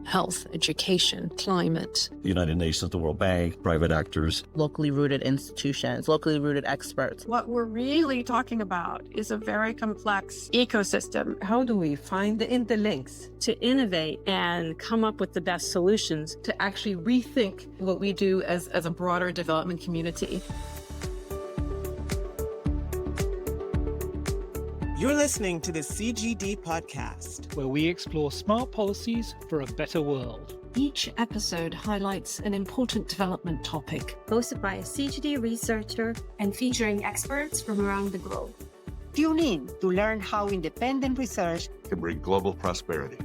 health, education, climate. The United Nations, the World Bank, private actors. Locally rooted institutions, locally rooted experts. What we're really talking about is a very complex ecosystem. How do we find the interlinks To innovate and come up with the best solutions. to actually rethink what we do as a broader development community? You're listening to the CGD Podcast, where we explore smart policies for a better world. Each episode highlights an important development topic. Hosted by a CGD researcher and featuring experts from around the globe. Tune in to learn how independent research can bring global prosperity.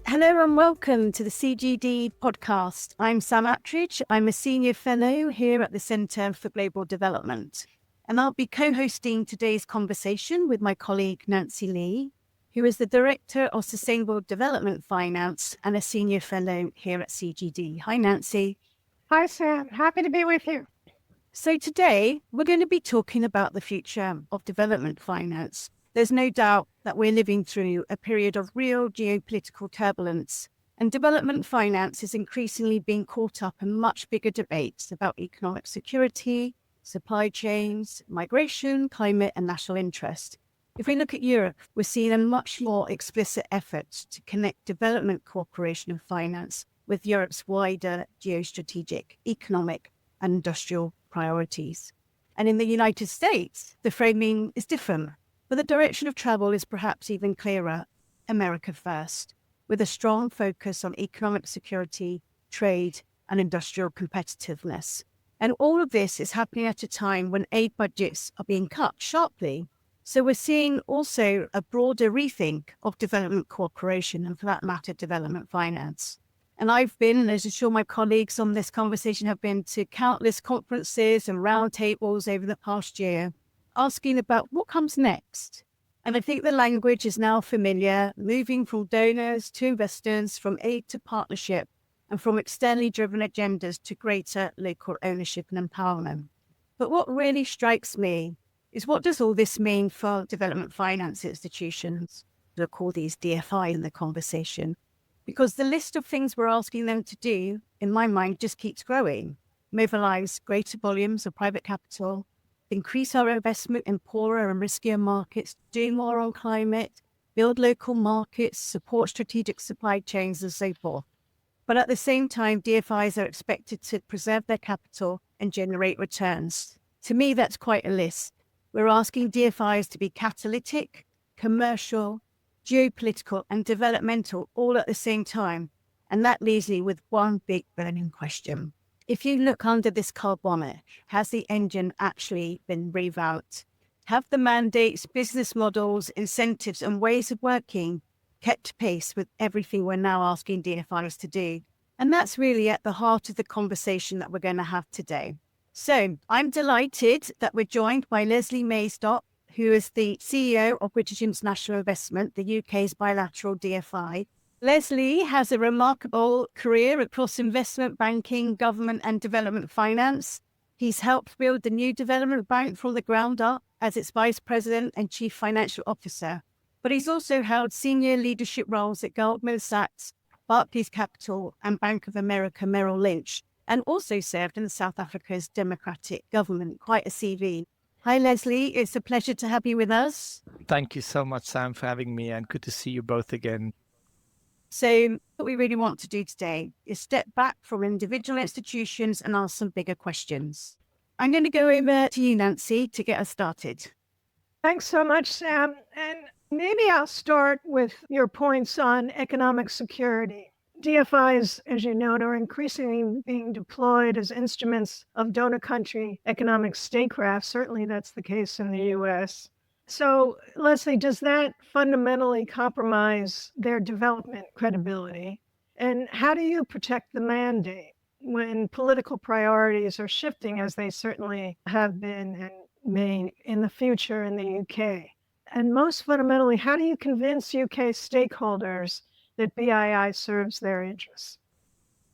Hello and welcome to the CGD Podcast. I'm Sam Attridge. I'm a Senior Fellow here at the Centre for Global Development. And I'll be co-hosting today's conversation with my colleague Nancy Lee, who is the Director of Sustainable Development Finance and a Senior Fellow here at CGD. Hi, Nancy. Hi, Sam. Happy to be with you. So today, we're going to be talking about the future of development finance. There's no doubt that we're living through a period of real geopolitical turbulence, and development finance is increasingly being caught up in much bigger debates about economic security, supply chains, migration, climate, and national interest. If we look at Europe, we're seeing a much more explicit effort to connect development cooperation and finance with Europe's wider geostrategic, economic, and industrial priorities. And in the United States, the framing is different, but the direction of travel is perhaps even clearer: America first, with a strong focus on economic security, trade, and industrial competitiveness. And all of this is happening at a time when aid budgets are being cut sharply. So we're seeing also a broader rethink of development cooperation and, for that matter, development finance. And I've been, and as I'm sure my colleagues on this conversation have been, to countless conferences and roundtables over the past year, asking about what comes next. And I think the language is now familiar, moving from donors to investors, from aid to partnership, and from externally driven agendas to greater local ownership and empowerment. But what really strikes me is, what does all this mean for development finance institutions? We'll call these DFI in the conversation, because the list of things we're asking them to do, in my mind, just keeps growing. Mobilize greater volumes of private capital, increase our investment in poorer and riskier markets, do more on climate, build local markets, support strategic supply chains, and so forth. But at the same time, DFIs are expected to preserve their capital and generate returns. To me, that's quite a list. We're asking DFIs to be catalytic, commercial, geopolitical, and developmental all at the same time. And that leaves me with one big burning question. If you look under this car bonnet, has the engine actually been revamped? Have the mandates, business models, incentives, and ways of working kept pace with everything we're now asking DFIs to do? And that's really at the heart of the conversation that we're going to have today. So I'm delighted that we're joined by Leslie Maasdorp, who is the CEO of British International Investment, the UK's bilateral DFI. Leslie has a remarkable career across investment banking, government and development finance. He's helped build the new development bank from the ground up as its vice president and chief financial officer. But he's also held senior leadership roles at Goldman Sachs, Barclays Capital and Bank of America Merrill Lynch, and also served in South Africa's democratic government. Quite a CV. Hi, Leslie. It's a pleasure to have you with us. Thank you so much, Sam, for having me, and good to see you both again. So what we really want to do today is step back from individual institutions and ask some bigger questions. I'm going to go over to you, Nancy, to get us started. Thanks so much, Sam. And maybe I'll start with your points on economic security. DFIs, as you note, are increasingly being deployed as instruments of donor country economic statecraft. Certainly that's the case in the U.S. So, Leslie, does that fundamentally compromise their development credibility? And how do you protect the mandate when political priorities are shifting, as they certainly have been and may in the future in the UK? And most fundamentally, how do you convince UK stakeholders that BII serves their interests?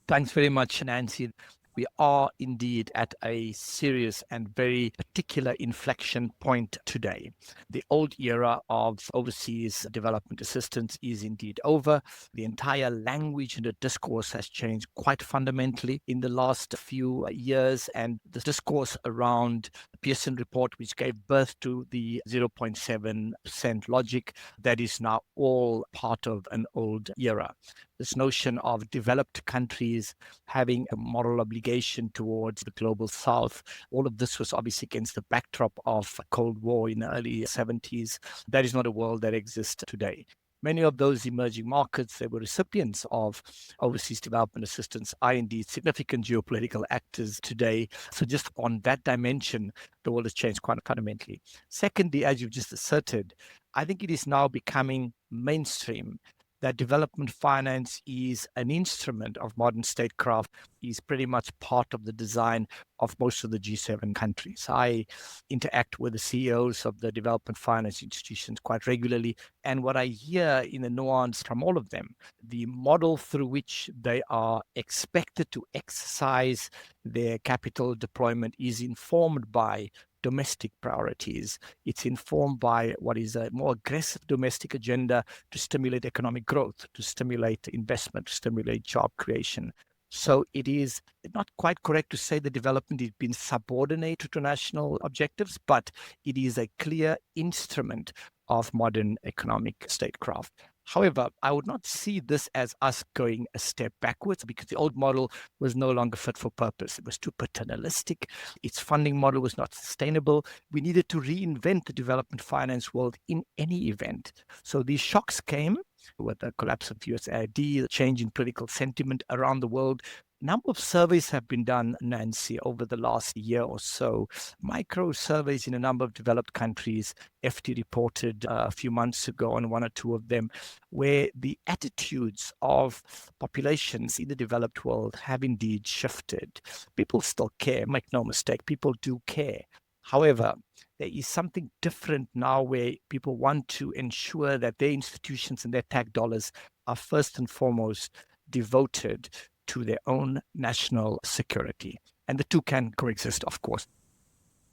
Thanks very much, Nancy. we are indeed at a serious and very particular inflection point today. The old era of overseas development assistance is indeed over. The entire language and the discourse has changed quite fundamentally in the last few years, and the discourse around the Pearson report, which gave birth to the 0.7% logic, that is now all part of an old era. This notion of developed countries having a moral obligation towards the global south, all of this was obviously against the backdrop of Cold War in the early 70s. That is not a world that exists today. Many of those emerging markets, they were recipients of overseas development assistance, are indeed significant geopolitical actors today. So just on that dimension, the world has changed quite fundamentally. Secondly, as you've just asserted, I think it is now becoming mainstream that development finance is an instrument of modern statecraft, is pretty much part of the design of most of the G7 countries. I interact with the CEOs of the development finance institutions quite regularly, and what I hear in the nuance from all of them, the model through which they are expected to exercise their capital deployment is informed by domestic priorities. It's informed by what is a more aggressive domestic agenda to stimulate economic growth, to stimulate investment, to stimulate job creation. So it is not quite correct to say the development has been subordinated to national objectives, but it is a clear instrument of modern economic statecraft. However, I would not see this as us going a step backwards, because the old model was no longer fit for purpose. It was too paternalistic. Its funding model was not sustainable. We needed to reinvent the development finance world in any event. So these shocks came with the collapse of USAID, the change in political sentiment around the world. A number of surveys have been done, Nancy, over the last year or so. Micro surveys in a number of developed countries. FT reported a few months ago on one or two of them, where the attitudes of populations in the developed world have indeed shifted. People still care, make no mistake, people do care. However, there is something different now where people want to ensure that their institutions and their tax dollars are first and foremost devoted to their own national security. And the two can coexist, of course.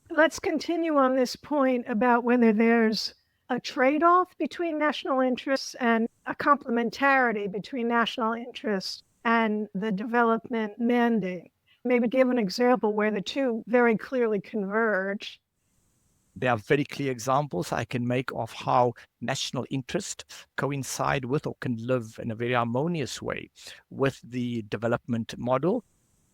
Let's continue on this point about whether there's a trade-off between national interests and a complementarity between national interests and the development mandate. Maybe give an example where the two very clearly converge. There are very clear examples I can make of how national interest coincide with or can live in a very harmonious way with the development model.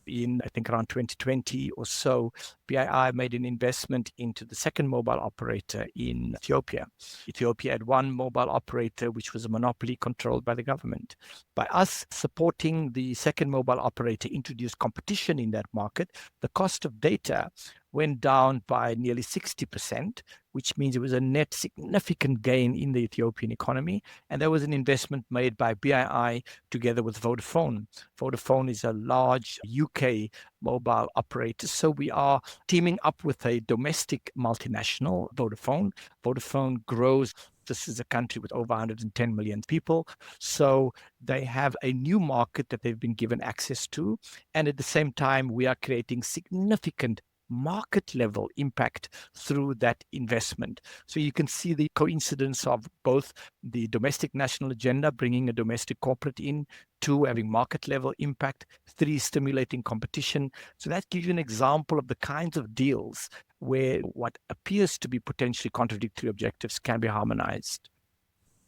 In, I think, around 2020 or so, BII made an investment into the second mobile operator in Ethiopia. Ethiopia had one mobile operator, which was a monopoly controlled by the government. By us supporting the second mobile operator introduce competition in that market, the cost of data went down by nearly 60%, which means it was a net significant gain in the Ethiopian economy. And there was an investment made by BII together with Vodafone. Vodafone is a large UK mobile operator. So we are teaming up with a domestic multinational, Vodafone. Vodafone grows. This is a country with over 110 million people. So they have a new market that they've been given access to. And at the same time, we are creating significant market level impact through that investment. So you can see the coincidence of both the domestic national agenda, bringing a domestic corporate in, 2, having market level impact, 3, stimulating competition. So that gives you an example of the kinds of deals where what appears to be potentially contradictory objectives can be harmonized.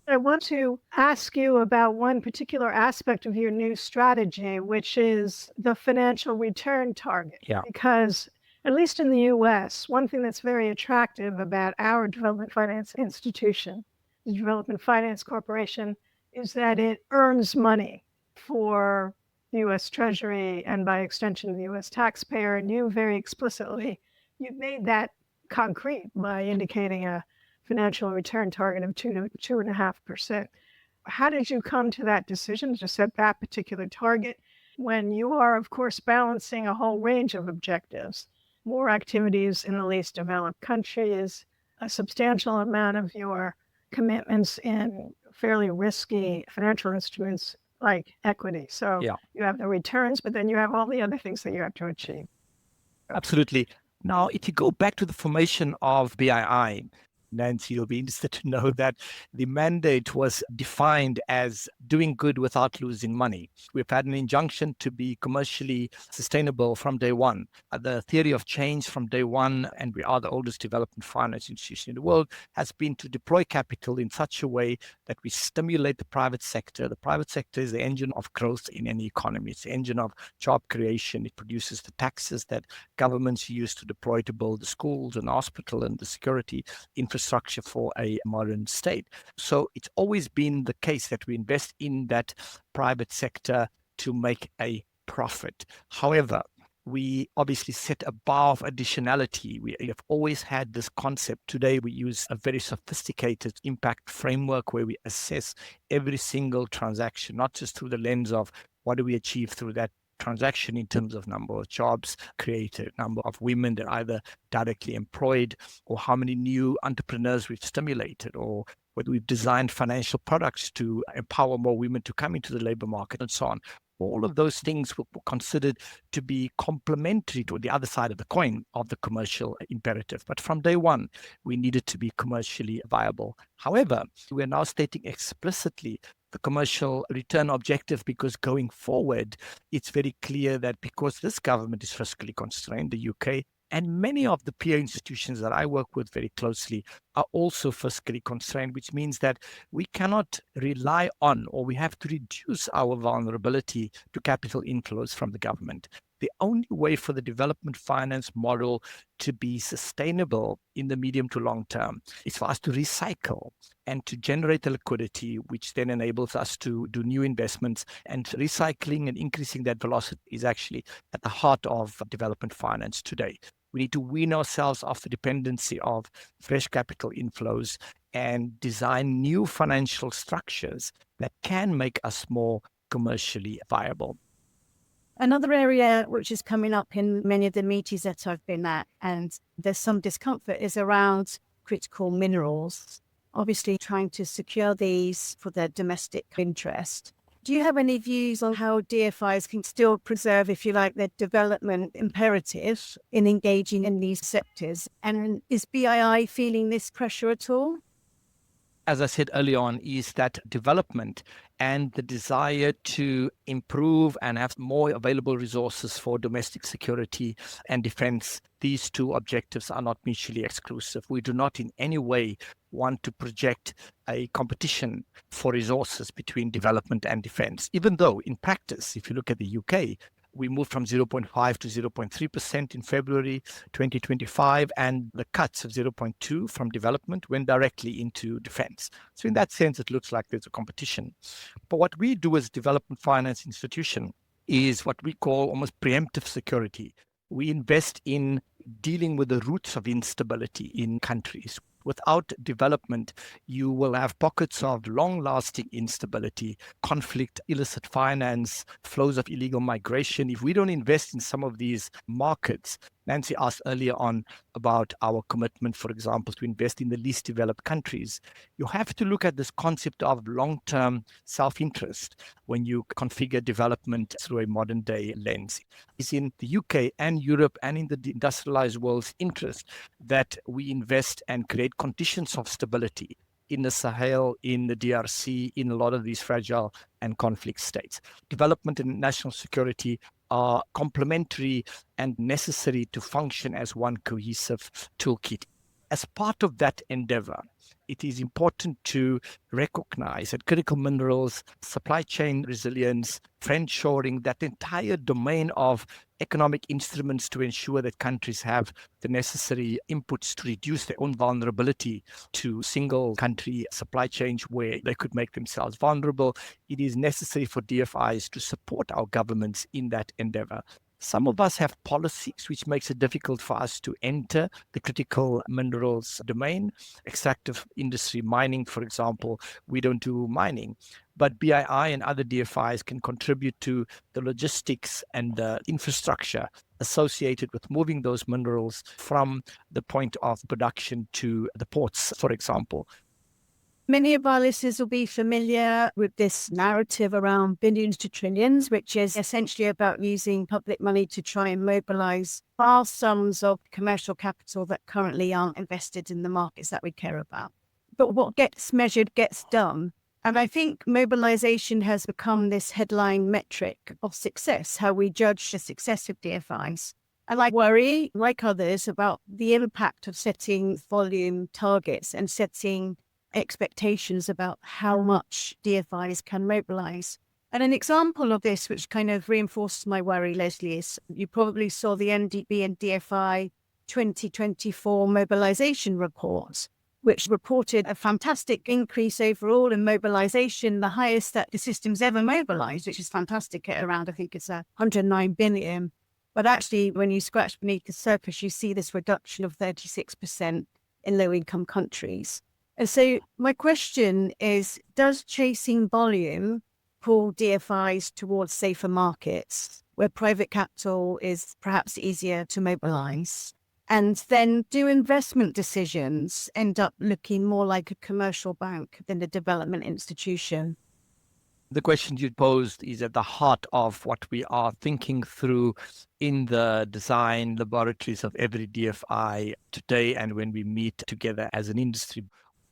I want to ask you about one particular aspect of your new strategy, which is the financial return target. Yeah. Because at least in the U.S., one thing that's very attractive about our development finance institution, the Development Finance Corporation, is that it earns money for the U.S. Treasury and by extension the U.S. taxpayer. And you very explicitly, you've made that concrete by indicating a financial return target of 2 to 2.5%. How did you come to that decision to set that particular target when you are, of course, balancing a whole range of objectives? More activities in the least developed countries, a substantial amount of your commitments in fairly risky financial instruments like equity. So Yeah. you have the returns, but then you have all the other things that you have to achieve. Absolutely. Now, if you go back to the formation of BII, Nancy, you'll be interested to know that the mandate was defined as doing good without losing money. We've had an injunction to be commercially sustainable from day one. The theory of change from day one, and we are the oldest development finance institution in the world, has been to deploy capital in such a way that we stimulate the private sector. The private sector is the engine of growth in any economy. It's the engine of job creation. It produces the taxes that governments use to deploy to build the schools and hospital and the security infrastructure for a modern state. So it's always been the case that we invest in that private sector to make a profit. However, we obviously set above additionality. We have always had this concept. Today, we use a very sophisticated impact framework where we assess every single transaction, not just through the lens of what do we achieve through that transaction in terms of number of jobs created, number of women that are either directly employed, or how many new entrepreneurs we've stimulated, or whether we've designed financial products to empower more women to come into the labor market, and so on. All of those things were considered to be complementary to the other side of the coin of the commercial imperative. But from day one, we needed to be commercially viable. However, we're now stating explicitly the commercial return objective, because going forward, it's very clear that because this government is fiscally constrained, the UK, and many of the peer institutions that I work with very closely are also fiscally constrained, which means that we cannot rely on, or we have to reduce our vulnerability to capital inflows from the government. The only way for the development finance model to be sustainable in the medium to long term is for us to recycle and to generate the liquidity, which then enables us to do new investments. And recycling and increasing that velocity is actually at the heart of development finance today. We need to wean ourselves off the dependency of fresh capital inflows and design new financial structures that can make us more commercially viable. Another area which is coming up in many of the meetings that I've been at, and there's some discomfort, is around critical minerals, obviously trying to secure these for their domestic interest. Do you have any views on how DFIs can still preserve, if you like, their development imperative in engaging in these sectors? And is BII feeling this pressure at all? As I said early on, is that development and the desire to improve and have more available resources for domestic security and defense, these two objectives are not mutually exclusive. We do not in any way want to project a competition for resources between development and defense, even though in practice, if you look at the UK, we moved from 0.5 to 0.3% in February 2025, and the cuts of 0.2 from development went directly into defense. So in that sense, it looks like there's a competition. But what we do as a development finance institution is what we call almost preemptive security. We invest in dealing with the roots of instability in countries. Without development, you will have pockets of long-lasting instability, conflict, illicit finance, flows of illegal migration. If we don't invest in some of these markets, Nancy asked earlier on about our commitment, for example, to invest in the least developed countries. You have to look at this concept of long-term self-interest when you configure development through a modern-day lens. It's in the UK and Europe and in the industrialized world's interest that we invest and create conditions of stability in the Sahel, in the DRC, in a lot of these fragile and conflict states. Development and national security are complementary and necessary to function as one cohesive toolkit. As part of that endeavor, it is important to recognize that critical minerals, supply chain resilience, friendshoring, that entire domain of economic instruments to ensure that countries have the necessary inputs to reduce their own vulnerability to single country supply chains where they could make themselves vulnerable. It is necessary for DFIs to support our governments in that endeavor. Some of us have policies which makes it difficult for us to enter the critical minerals domain. Extractive industry, mining, for example, we don't do mining. But BII and other DFIs can contribute to the logistics and the infrastructure associated with moving those minerals from the point of production to the ports, for example. Many of our listeners will be familiar with this narrative around billions to trillions, which is essentially about using public money to try and mobilize vast sums of commercial capital that currently aren't invested in the markets that we care about. But what gets measured gets done. And I think mobilization has become this headline metric of success, how we judge the success of DFIs. And I worry, like others, about the impact of setting volume targets and setting expectations about how much DFIs can mobilize. And an example of this, which kind of reinforces my worry, Leslie, is you probably saw the NDB and DFI 2024 mobilization report, which reported a fantastic increase overall in mobilization, the highest that the system's ever mobilized, which is fantastic at around, I think it's 109 billion. But actually, when you scratch beneath the surface, you see this reduction of 36% in low-income countries. And so my question is, does chasing volume pull DFIs towards safer markets where private capital is perhaps easier to mobilize? And then do investment decisions end up looking more like a commercial bank than a development institution? The question you posed is at the heart of what we are thinking through in the design laboratories of every DFI today and when we meet together as an industry.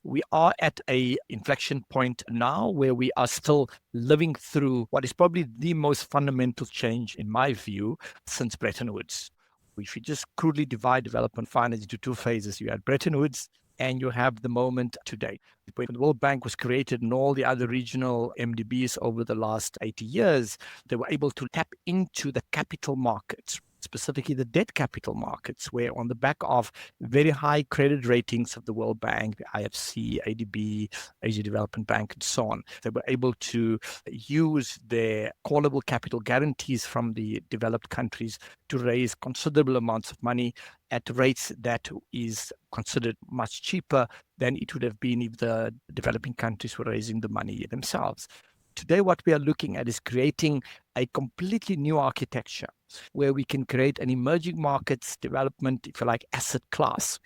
We are at an inflection point now where we are still living through what is probably the most fundamental change, in my view, since Bretton Woods. If you just crudely divide development finance into two phases, you had Bretton Woods and you have the moment today. When the World Bank was created and all the other regional MDBs over the last 80 years, they were able to tap into the capital markets, specifically the debt capital markets, where on the back of very high credit ratings of the World Bank, the IFC, ADB, Asia Development Bank, and so on, they were able to use their callable capital guarantees from the developed countries to raise considerable amounts of money at rates that is considered much cheaper than it would have been if the developing countries were raising the money themselves. Today, what we are looking at is creating a completely new architecture where we can create an emerging markets development, if you like, asset class.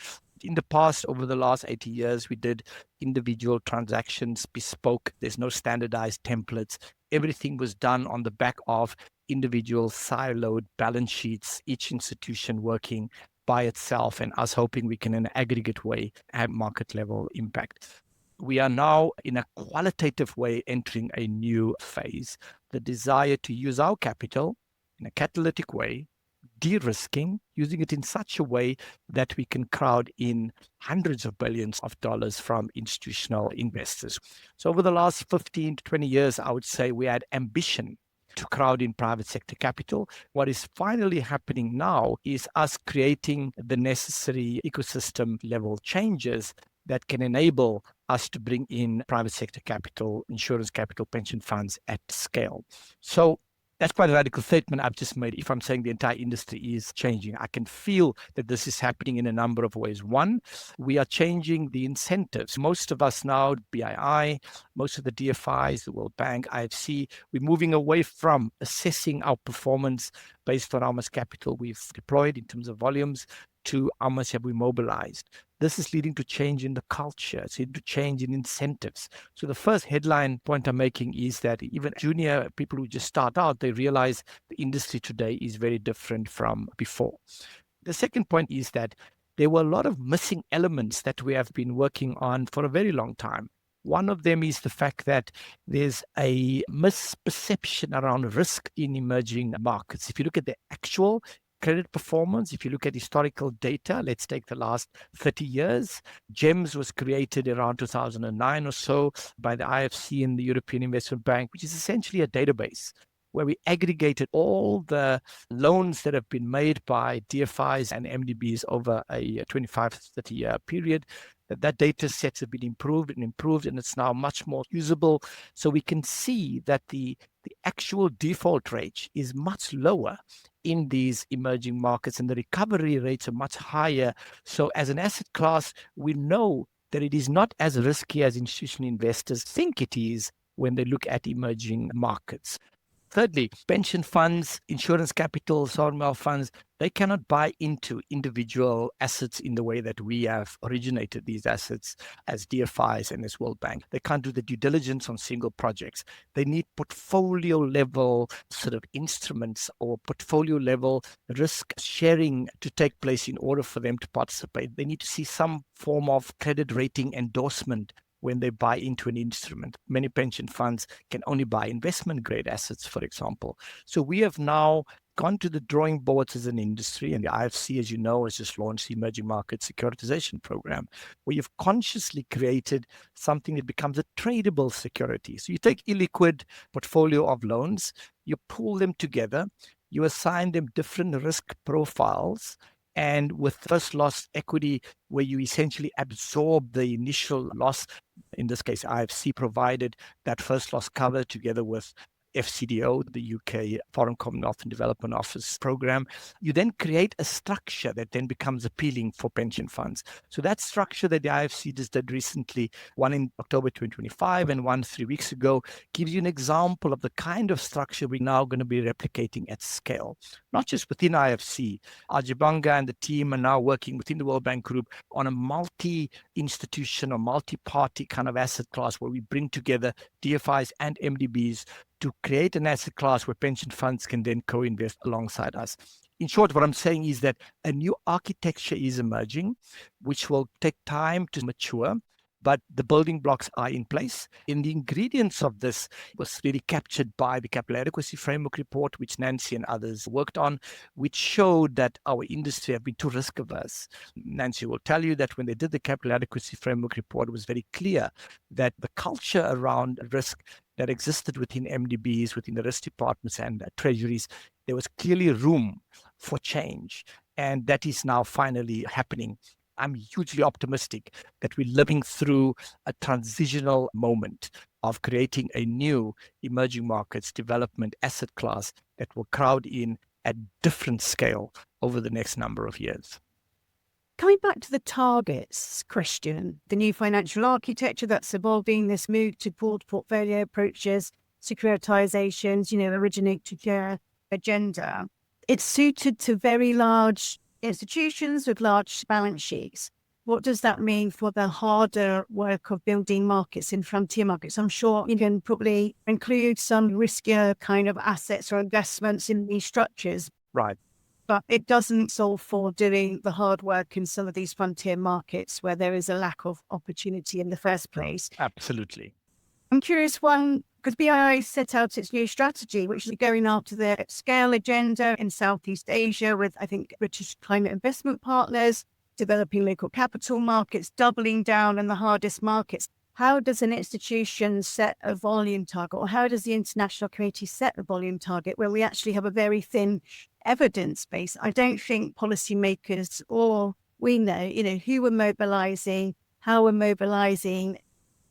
In the past, over the last 80 years, we did individual transactions, bespoke. There's no standardized templates. Everything was done on the back of individual siloed balance sheets, each institution working by itself and us hoping we can, in an aggregate way, have market level impact. We are now, in a qualitative way, entering a new phase. The desire to use our capital in a catalytic way, de-risking, using it in such a way that we can crowd in hundreds of billions of dollars from institutional investors. So over the last 15 to 20 years, I would say we had ambition to crowd in private sector capital. What is finally happening now is us creating the necessary ecosystem level changes that can enable us to bring in private sector capital, insurance capital, pension funds at scale. So that's quite a radical statement I've just made if I'm saying the entire industry is changing. I can feel that this is happening in a number of ways. One, we are changing the incentives. Most of us now, BII, most of the DFIs, the World Bank, IFC, we're moving away from assessing our performance based on how much capital we've deployed in terms of volumes to how much have we mobilized. This is leading to change in the culture. It's leading to change in incentives. So the first headline point I'm making is that even junior people who just start out, they realize the industry today is very different from before. The second point is that there were a lot of missing elements that we have been working on for a very long time. One of them is the fact that there's a misperception around risk in emerging markets. If you look at the actual credit performance, if you look at historical data, let's take the last 30 years, GEMS was created around 2009 or so by the IFC and the European Investment Bank, which is essentially a database where we aggregated all the loans that have been made by DFIs and MDBs over a 25 to 30 year period. That data sets have been improved, and it's now much more usable. So we can see that the actual default rate is much lower in these emerging markets, and the recovery rates are much higher. So as an asset class, we know that it is not as risky as institutional investors think it is when they look at emerging markets. Thirdly, pension funds, insurance capital, sovereign wealth funds, they cannot buy into individual assets in the way that we have originated these assets as DFIs and as World Bank. They can't do the due diligence on single projects. They need portfolio level sort of instruments or portfolio level risk sharing to take place in order for them to participate. They need to see some form of credit rating endorsement when they buy into an instrument. Many pension funds can only buy investment grade assets, for example. So we have now gone to the drawing boards as an industry, and the IFC, as you know, has just launched the Emerging Market Securitization Program, where you've consciously created something that becomes a tradable security. So you take illiquid portfolio of loans, you pool them together, you assign them different risk profiles, and with first loss equity, where you essentially absorb the initial loss, in this case, IFC provided that first loss cover together with FCDO, the UK Foreign Commonwealth and Development Office program, you then create a structure that then becomes appealing for pension funds. So that structure that the IFC just did recently, one in October 2025 and one 3 weeks ago, gives you an example of the kind of structure we're now going to be replicating at scale, not just within IFC. Ajibanga and the team are now working within the World Bank Group on a multi-institution or multi-party kind of asset class where we bring together DFIs and MDBs to create an asset class where pension funds can then co-invest alongside us. In short, what I'm saying is that a new architecture is emerging, which will take time to mature, but the building blocks are in place. And the ingredients of this was really captured by the Capital Adequacy Framework report, which Nancy and others worked on, which showed that our industry have been too risk averse. Nancy will tell you that when they did the Capital Adequacy Framework report, it was very clear that the culture around risk that existed within MDBs, within the risk departments and treasuries, there was clearly room for change. And that is now finally happening. I'm hugely optimistic that we're living through a transitional moment of creating a new emerging markets development asset class that will crowd in at different scale over the next number of years. Coming back to the targets, Christian, the new financial architecture that's evolving, this move to pooled portfolio approaches, securitizations, originate to share agenda, it's suited to very large institutions with large balance sheets. What does that mean for the harder work of building markets in frontier markets? I'm sure you can probably include some riskier kind of assets or investments in these structures. Right. But it doesn't solve for doing the hard work in some of these frontier markets where there is a lack of opportunity in the first place. Absolutely. I'm curious, one, because BII set out its new strategy, which is going after the scale agenda in Southeast Asia with, I think, British climate investment partners, developing local capital markets, doubling down on the hardest markets. How does an institution set a volume target, or how does the international community set a volume target where we actually have a very thin evidence base? I don't think policymakers or we know, who we're mobilizing, how we're mobilizing.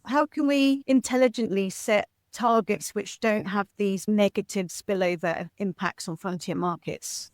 How can we intelligently set targets which don't have these negative spillover impacts on frontier markets?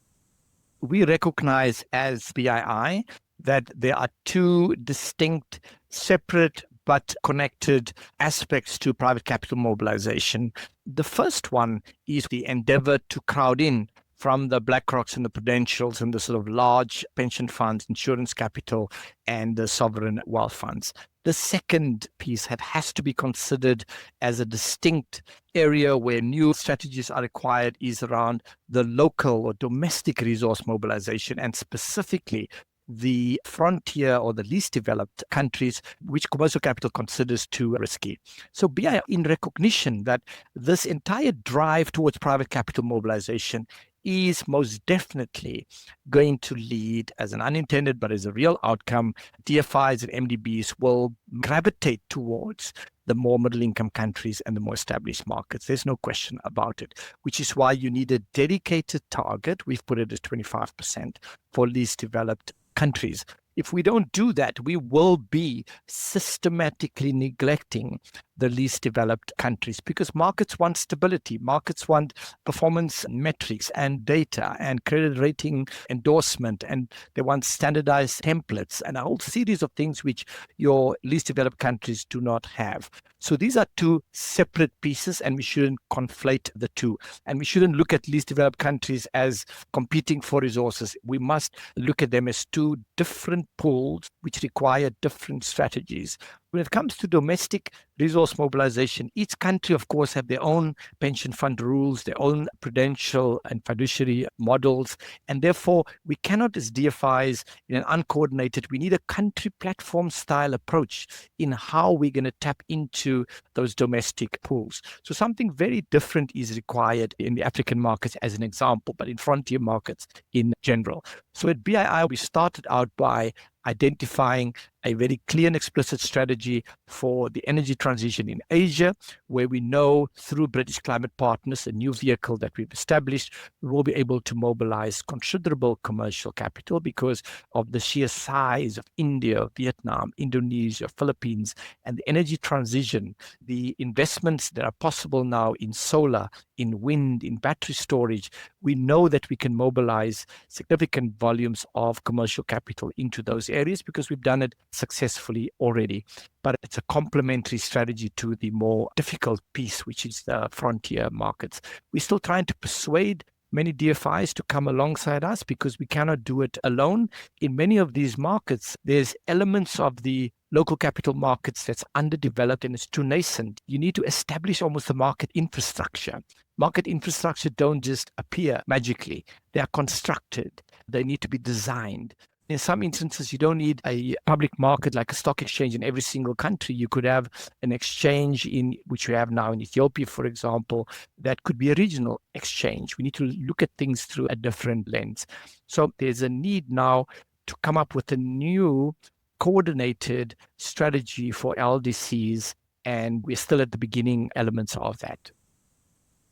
We recognize as BII that there are two distinct, separate but connected aspects to private capital mobilization. The first one is the endeavor to crowd in from the BlackRocks and the Prudentials and the sort of large pension funds, insurance capital, and the sovereign wealth funds. The second piece that has to be considered as a distinct area where new strategies are required is around the local or domestic resource mobilization, and specifically the frontier or the least developed countries, which commercial capital considers too risky. So BII, in recognition that this entire drive towards private capital mobilization is most definitely going to lead, as an unintended but as a real outcome, DFIs and MDBs will gravitate towards the more middle-income countries and the more established markets. There's no question about it, which is why you need a dedicated target. We've put it as 25% for least developed countries. If we don't do that, we will be systematically neglecting the least developed countries, because markets want stability. Markets want performance metrics and data and credit rating endorsement, and they want standardized templates and a whole series of things which your least developed countries do not have. So these are two separate pieces, and we shouldn't conflate the two. And we shouldn't look at least developed countries as competing for resources. We must look at them as two different pools which require different strategies. When it comes to domestic resource mobilization, each country, of course, have their own pension fund rules, their own prudential and fiduciary models. And therefore, we cannot, as DFIs, in an uncoordinated, we need a country platform style approach in how we're going to tap into those domestic pools. So something very different is required in the African markets as an example, but in frontier markets in general. So at BII, we started out by identifying a very clear and explicit strategy for the energy transition in Asia, where we know through British Climate Partners, a new vehicle that we've established, we will be able to mobilize considerable commercial capital because of the sheer size of India, Vietnam, Indonesia, Philippines, and the energy transition, the investments that are possible now in solar, in wind, in battery storage. We know that we can mobilize significant volumes of commercial capital into those areas because we've done it successfully already. But it's a complementary strategy to the more difficult piece, which is the frontier markets. We're still trying to persuade many DFIs to come alongside us because we cannot do it alone. In many of these markets, there's elements of the local capital markets that's underdeveloped and it's too nascent. You need to establish almost a market infrastructure. Market infrastructure don't just appear magically. They are constructed. They need to be designed. In some instances, you don't need a public market like a stock exchange in every single country. You could have an exchange in which we have now in Ethiopia, for example, that could be a regional exchange. We need to look at things through a different lens. So there's a need now to come up with a new coordinated strategy for LDCs, and we're still at the beginning elements of that.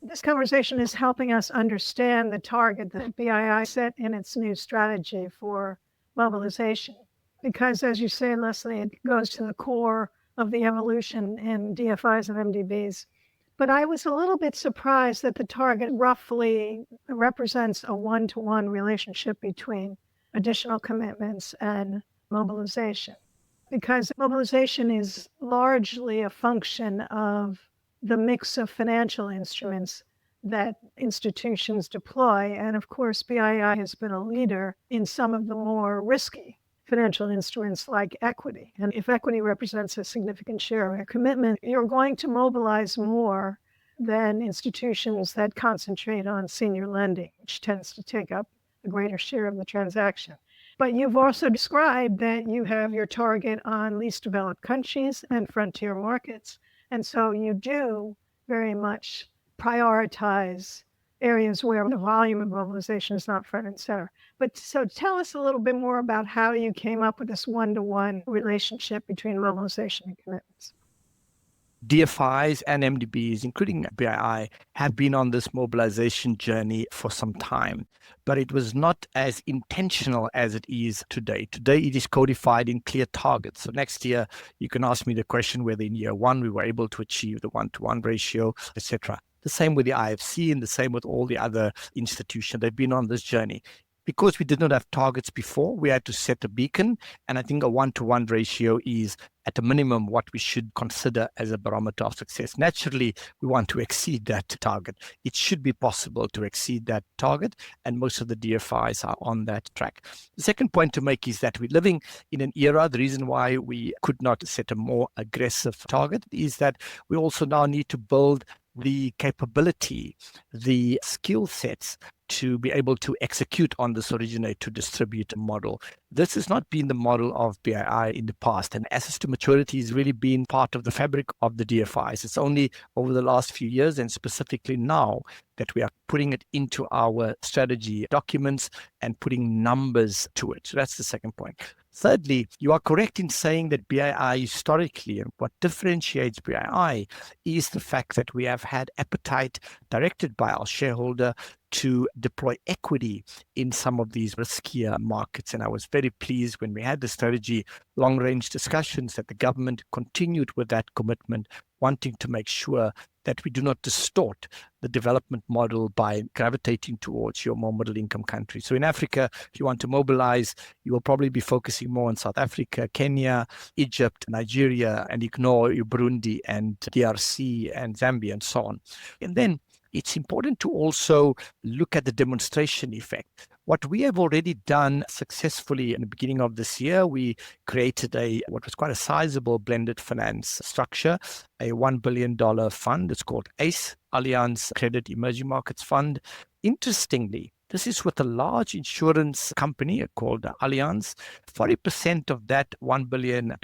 This conversation is helping us understand the target that BII set in its new strategy for mobilization. Because as you say, Leslie, it goes to the core of the evolution in DFIs and MDBs. But I was a little bit surprised that the target roughly represents a one-to-one relationship between additional commitments and mobilization. Because mobilization is largely a function of the mix of financial instruments that institutions deploy. And of course, BII has been a leader in some of the more risky financial instruments like equity. And if equity represents a significant share of a commitment, you're going to mobilize more than institutions that concentrate on senior lending, which tends to take up a greater share of the transaction. But you've also described that you have your target on least developed countries and frontier markets. And so you do very much prioritize areas where the volume of mobilization is not front and center. But so tell us a little bit more about how you came up with this one-to-one relationship between mobilization and commitments. DFIs and MDBs, including BII, have been on this mobilization journey for some time, but it was not as intentional as it is today. Today, it is codified in clear targets. So next year, you can ask me the question whether in year one we were able to achieve the one-to-one ratio, etc. The same with the IFC and the same with all the other institutions. They've been on this journey. Because we did not have targets before, we had to set a beacon. And I think a one-to-one ratio is at a minimum what we should consider as a barometer of success. Naturally, we want to exceed that target. It should be possible to exceed that target. And most of the DFIs are on that track. The second point to make is that we're living in an era. The reason why we could not set a more aggressive target is that we also now need to build the capability, the skill sets to be able to execute on this originate to distribute model. This has not been the model of BII in the past, and access to maturity has really been part of the fabric of the DFIs. It's only over the last few years and specifically now that we are putting it into our strategy documents and putting numbers to it. So that's the second point. Thirdly, you are correct in saying that BII historically, and what differentiates BII is the fact that we have had appetite directed by our shareholder to deploy equity in some of these riskier markets. And I was very pleased when we had the strategy long-range discussions that the government continued with that commitment, wanting to make sure that we do not distort the development model by gravitating towards your more middle-income countries. So in Africa, if you want to mobilize, you will probably be focusing more on South Africa, Kenya, Egypt, Nigeria, and ignore your Burundi and DRC and Zambia and so on. And then it's important to also look at the demonstration effect. What we have already done successfully in the beginning of this year, we created what was quite a sizable blended finance structure, a $1 billion fund. It's called ACE, Allianz Credit Emerging Markets Fund. Interestingly, this is with a large insurance company called Allianz. 40% of that $1 billion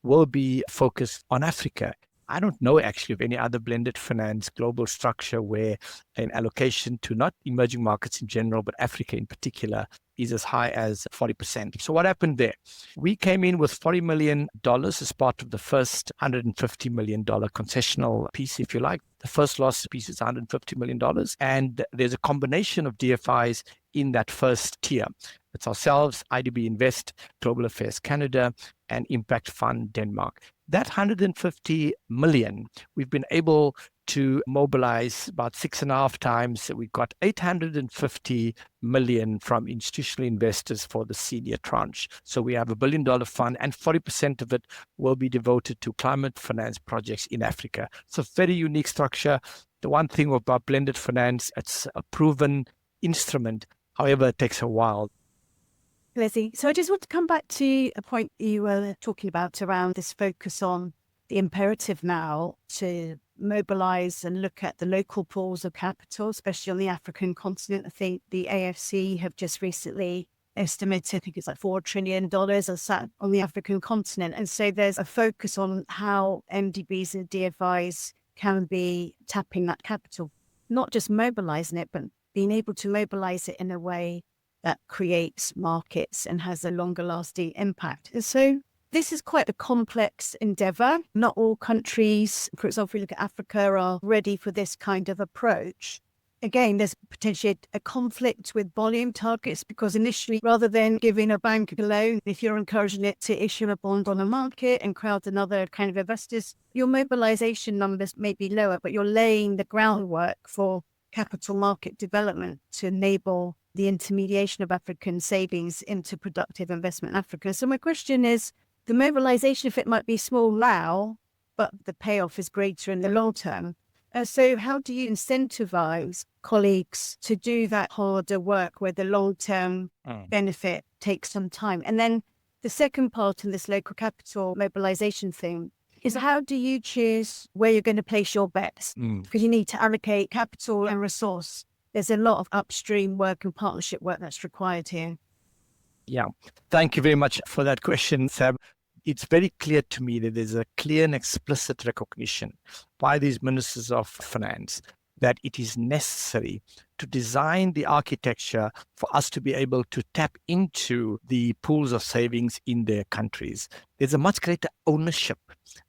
will be focused on Africa. I don't know actually of any other blended finance global structure where an allocation to not emerging markets in general, but Africa in particular, is as high as 40%. So what happened there? We came in with $40 million as part of the first $150 million concessional piece, if you like. The first loss piece is $150 million. And there's a combination of DFIs in that first tier. It's ourselves, IDB Invest, Global Affairs Canada, and Impact Fund Denmark. That 150 million, we've been able to mobilize about 6.5 times. We got 850 million from institutional investors for the senior tranche. So we have $1 billion fund, and 40% of it will be devoted to climate finance projects in Africa. It's a very unique structure. The one thing about blended finance, it's a proven instrument. However, it takes a while. Leslie, so I just want to come back to a point you were talking about around this focus on the imperative now to mobilize and look at the local pools of capital, especially on the African continent. I think the AFC have just recently estimated, I think it's like $4 trillion are sat on the African continent. And so there's a focus on how MDBs and DFIs can be tapping that capital, not just mobilizing it, but being able to mobilize it in a way that creates markets and has a longer lasting impact. And so this is quite a complex endeavor. Not all countries, for example, if we look at Africa, are ready for this kind of approach. Again, there's potentially a conflict with volume targets, because initially, rather than giving a bank a loan, if you're encouraging it to issue a bond on a market and crowd another kind of investors, your mobilization numbers may be lower, but you're laying the groundwork for capital market development to enable the intermediation of African savings into productive investment in Africa. So my question is, the mobilization of it might be small now, but the payoff is greater in the long term. So how do you incentivize colleagues to do that harder work where the long-term benefit takes some time? And then the second part in this local capital mobilization thing is, how do you choose where you're going to place your bets? Because you need to allocate capital and resource. There's a lot of upstream work and partnership work that's required here. Yeah, thank you very much for that question, Sam. It's very clear to me that there's a clear and explicit recognition by these ministers of finance that it is necessary to design the architecture for us to be able to tap into the pools of savings in their countries. There's a much greater ownership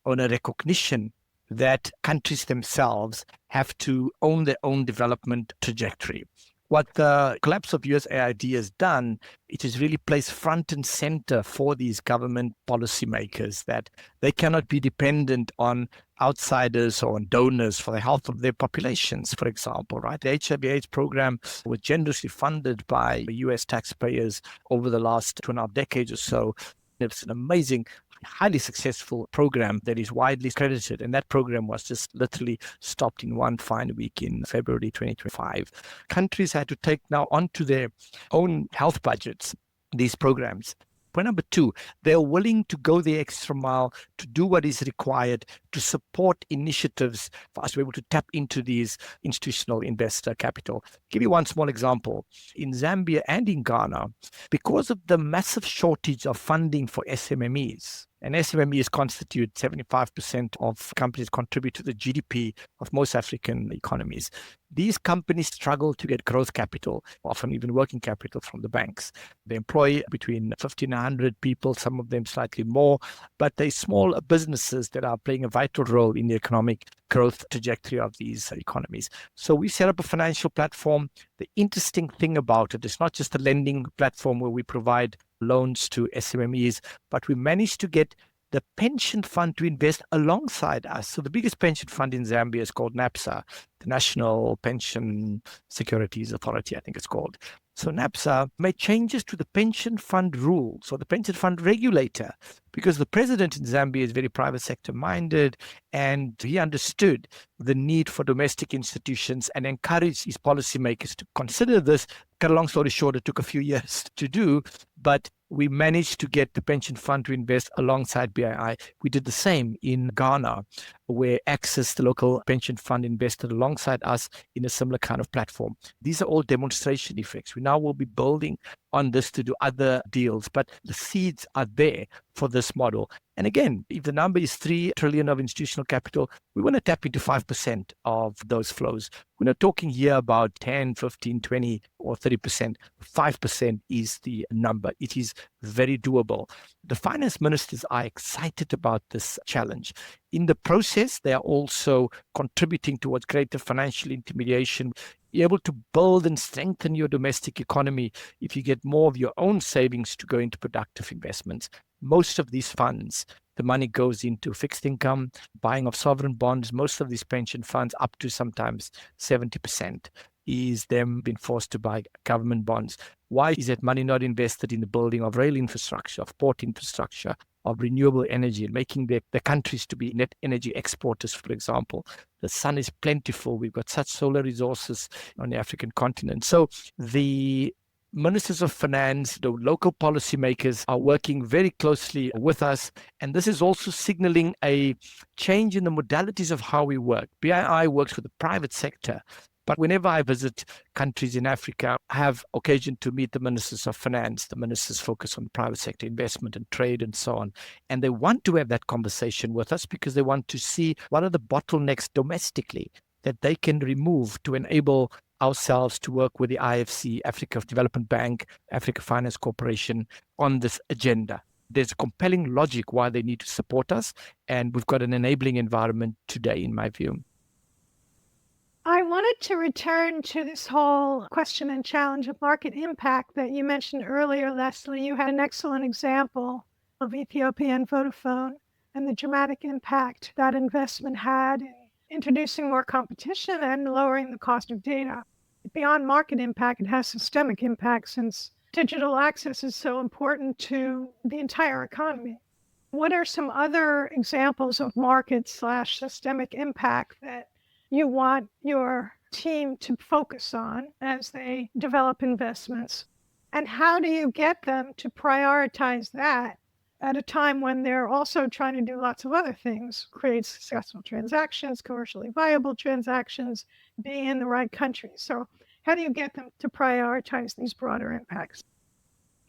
or a recognition that countries themselves have to own their own development trajectory. What the collapse of USAID has done, it has really placed front and center for these government policymakers that they cannot be dependent on outsiders or on donors for the health of their populations, for example, right? The HIV/AIDS program was generously funded by US taxpayers over the last 2.5 decades or so. It's an amazing, highly successful program that is widely credited. And that program was just literally stopped in one fine week in February 2025. Countries had to take now onto their own health budgets these programs. Point number 2, they're willing to go the extra mile to do what is required to support initiatives for us to be able to tap into these institutional investor capital. I'll give you one small example. In Zambia and in Ghana, because of the massive shortage of funding for SMMEs, And SMMEs constitute 75% of companies contribute to the GDP of most African economies. These companies struggle to get growth capital, often even working capital from the banks. They employ between 50 and 100 people, some of them slightly more, but they're small businesses that are playing a vital role in the economic growth trajectory of these economies. So we set up a financial platform. The interesting thing about it is not just a lending platform where we provide loans to SMMEs, but we managed to get the pension fund to invest alongside us. So the biggest pension fund in Zambia is called NAPSA, the National Pension Securities Authority, I think it's called. So NAPSA made changes to the pension fund rules or the pension fund regulator, because the president in Zambia is very private sector minded, and he understood the need for domestic institutions and encouraged his policymakers to consider this. Cut a long story short, it took a few years to do, but we managed to get the pension fund to invest alongside BII. We did the same in Ghana, where Access, the local pension fund, invested alongside us in a similar kind of platform. These are all demonstration effects. We now will be building on this to do other deals, but the seeds are there for this model. And again, if the number is 3 trillion of institutional capital, we want to tap into 5% of those flows. We're not talking here about 10, 15, 20, or 30%. 5% is the number. It is very doable. The finance ministers are excited about this challenge. In the process, they are also contributing towards greater financial intermediation. You're able to build and strengthen your domestic economy if you get more of your own savings to go into productive investments. Most of these funds, the money goes into fixed income, buying of sovereign bonds. Most of these pension funds, up to sometimes 70%, is them being forced to buy government bonds. Why is that money not invested in the building of rail infrastructure, of port infrastructure, of renewable energy, and making the countries to be net energy exporters, for example? The sun is plentiful. We've got such solar resources on the African continent. So the ministers of finance, the local policymakers are working very closely with us. And this is also signaling a change in the modalities of how we work. BII works with the private sector. But whenever I visit countries in Africa, I have occasion to meet the ministers of finance. The ministers focus on private sector investment and trade and so on. And they want to have that conversation with us because they want to see what are the bottlenecks domestically that they can remove to enable ourselves to work with the IFC, Africa Development Bank, Africa Finance Corporation on this agenda. There's a compelling logic why they need to support us, and we've got an enabling environment today, in my view. I wanted to return to this whole question and challenge of market impact that you mentioned earlier, Leslie. You had an excellent example of Ethiopian Vodafone and the dramatic impact that investment had in introducing more competition and lowering the cost of data. Beyond market impact, it has systemic impact since digital access is so important to the entire economy. What are some other examples of market/systemic impact that you want your team to focus on as they develop investments? And how do you get them to prioritize that at a time when they're also trying to do lots of other things, create successful transactions, commercially viable transactions, be in the right country? So how do you get them to prioritize these broader impacts?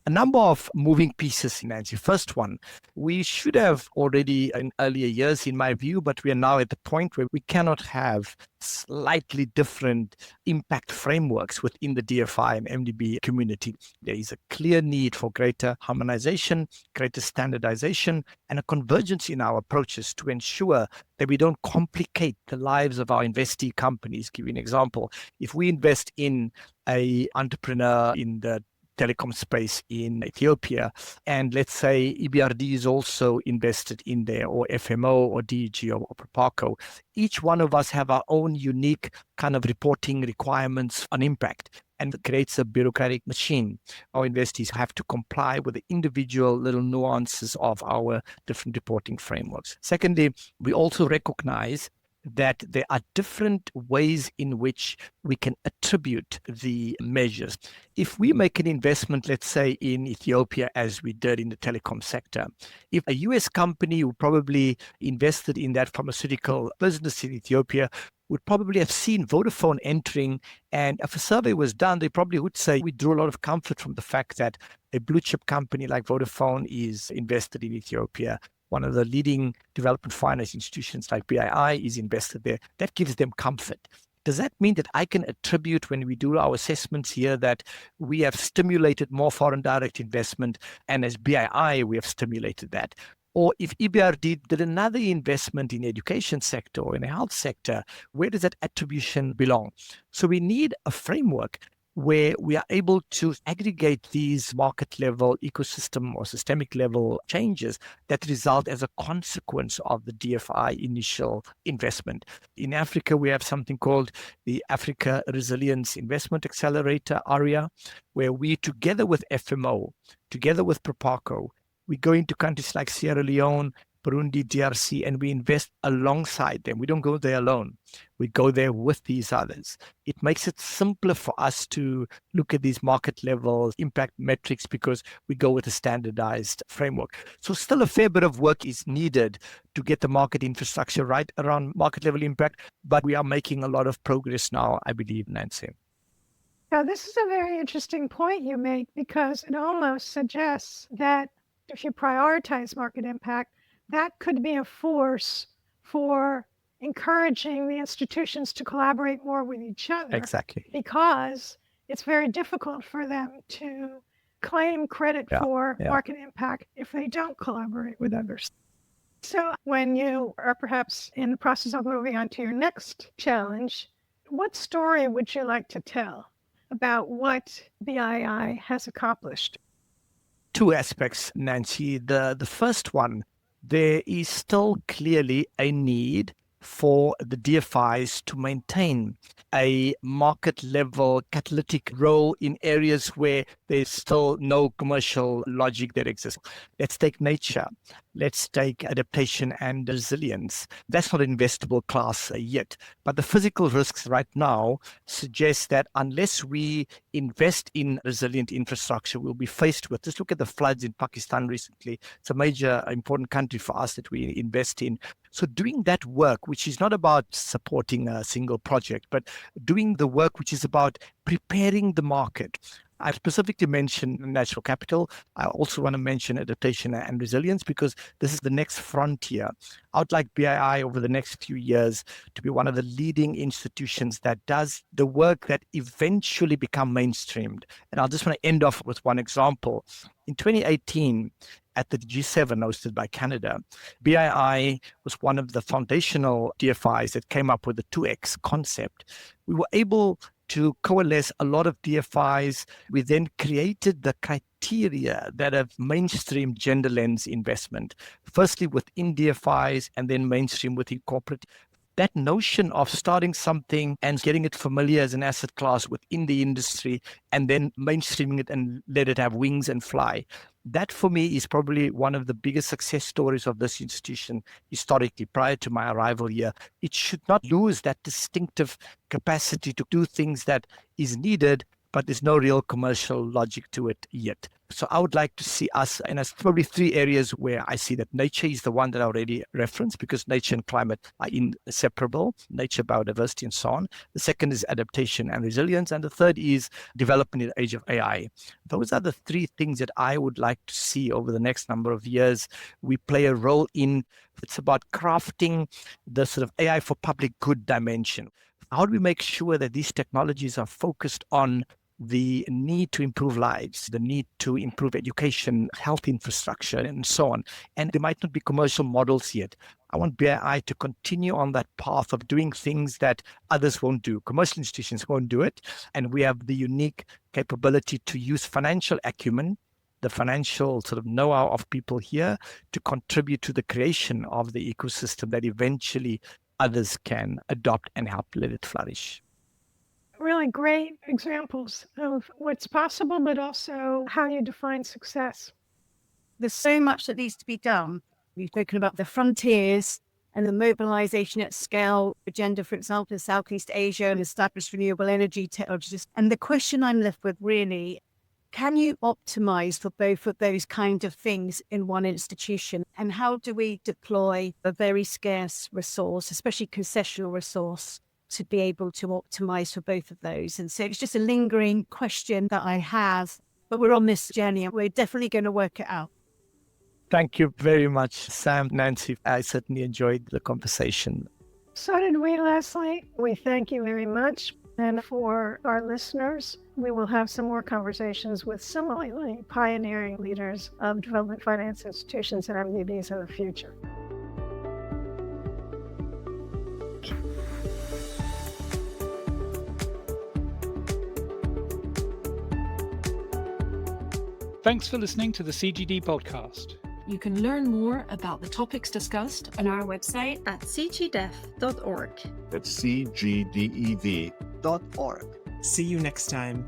A number of moving pieces, Nancy. First one, we should have already in earlier years, in my view, but we are now at the point where we cannot have slightly different impact frameworks within the DFI and MDB community. There is a clear need for greater harmonization, greater standardization, and a convergence in our approaches to ensure that we don't complicate the lives of our investee companies. Give you an example. If we invest in an entrepreneur in the telecom space in Ethiopia, and let's say EBRD is also invested in there, or FMO or DEG or Proparco, each one of us have our own unique kind of reporting requirements on impact, and it creates a bureaucratic machine. Our investees have to comply with the individual little nuances of our different reporting frameworks. Secondly, we also recognize that there are different ways in which we can attribute the measures. If we make an investment, let's say in Ethiopia, as we did in the telecom sector, if a US company who probably invested in that pharmaceutical business in Ethiopia would probably have seen Vodafone entering, and if a survey was done, they probably would say we drew a lot of comfort from the fact that a blue chip company like Vodafone is invested in Ethiopia. one of the leading development finance institutions like BII is invested there. That gives them comfort. Does that mean that I can attribute, when we do our assessments here, that we have stimulated more foreign direct investment, and as BII, we have stimulated that? Or if EBRD did another investment in the education sector or in the health sector, where does that attribution belong? So we need a framework where we are able to aggregate these market level, ecosystem or systemic level changes that result as a consequence of the DFI initial investment. In Africa, we have something called the Africa Resilience Investment Accelerator, ARIA, where we, together with FMO, together with Proparco, we go into countries like Sierra Leone, Burundi, DRC, and we invest alongside them. We don't go there alone. We go there with these others. It makes it simpler for us to look at these market level impact metrics because we go with a standardized framework. So still a fair bit of work is needed to get the market infrastructure right around market level impact, but we are making a lot of progress now, I believe, Nancy. Now, this is a very interesting point you make, because it almost suggests that if you prioritize market impact, that could be a force for encouraging the institutions to collaborate more with each other. Exactly. Because it's very difficult for them to claim credit for market impact if they don't collaborate with others. So when you are perhaps in the process of moving on to your next challenge, what story would you like to tell about what BII has accomplished? Two aspects, Nancy. The first one, there is still clearly a need for the DFIs to maintain a market level catalytic role in areas where there's still no commercial logic that exists. Let's take nature. Let's take adaptation and resilience. That's not an investable class yet. But the physical risks right now suggest that unless we invest in resilient infrastructure, we'll be faced with, just look at the floods in Pakistan recently. It's a major important country for us that we invest in. So doing that work, which is not about supporting a single project, but doing the work which is about preparing the market. I specifically mentioned natural capital. I also want to mention adaptation and resilience because this is the next frontier. I would like BII over the next few years to be one of the leading institutions that does the work that eventually become mainstreamed. And I'll just want to end off with one example. In 2018, at the G7 hosted by Canada, BII was one of the foundational DFIs that came up with the 2X concept. We were able to coalesce a lot of DFIs. We then created the criteria that have mainstream gender lens investment, firstly within DFIs and then mainstream within corporate. That notion of starting something and getting it familiar as an asset class within the industry and then mainstreaming it and let it have wings and fly. That for me is probably one of the biggest success stories of this institution historically prior to my arrival here. It should not lose that distinctive capacity to do things that is needed, but there's no real commercial logic to it yet. So I would like to see us, and there's probably three areas where I see that nature is the one that I already referenced because nature and climate are inseparable, nature, biodiversity, and so on. The second is adaptation and resilience. And the third is development in the age of AI. Those are the three things that I would like to see over the next number of years. We play a role in, it's about crafting the sort of AI for public good dimension. How do we make sure that these technologies are focused on the need to improve lives, the need to improve education, health infrastructure, and so on? And there might not be commercial models yet. I want BII to continue on that path of doing things that others won't do. Commercial institutions won't do it. And we have the unique capability to use financial acumen, the financial sort of know-how of people here to contribute to the creation of the ecosystem that eventually others can adopt and help let it flourish. Really great examples of what's possible, but also how you define success. There's so much that needs to be done. We've spoken about the frontiers and the mobilization at scale agenda, for example, in Southeast Asia and established renewable energy technologies. And the question I'm left with really, can you optimize for both of those kind of things in one institution? And how do we deploy a very scarce resource, especially concessional resource, to be able to optimize for both of those? And so it's just a lingering question that I have, but we're on this journey and we're definitely going to work it out. Thank you very much, Sam, Nancy. I certainly enjoyed the conversation. So did we, Leslie. We thank you very much. And for our listeners, we will have some more conversations with similarly pioneering leaders of development finance institutions and MDBs in the future. Thanks for listening to the CGD Podcast. You can learn more about the topics discussed On our website at cgdef.org. At cgdev.org. See you next time.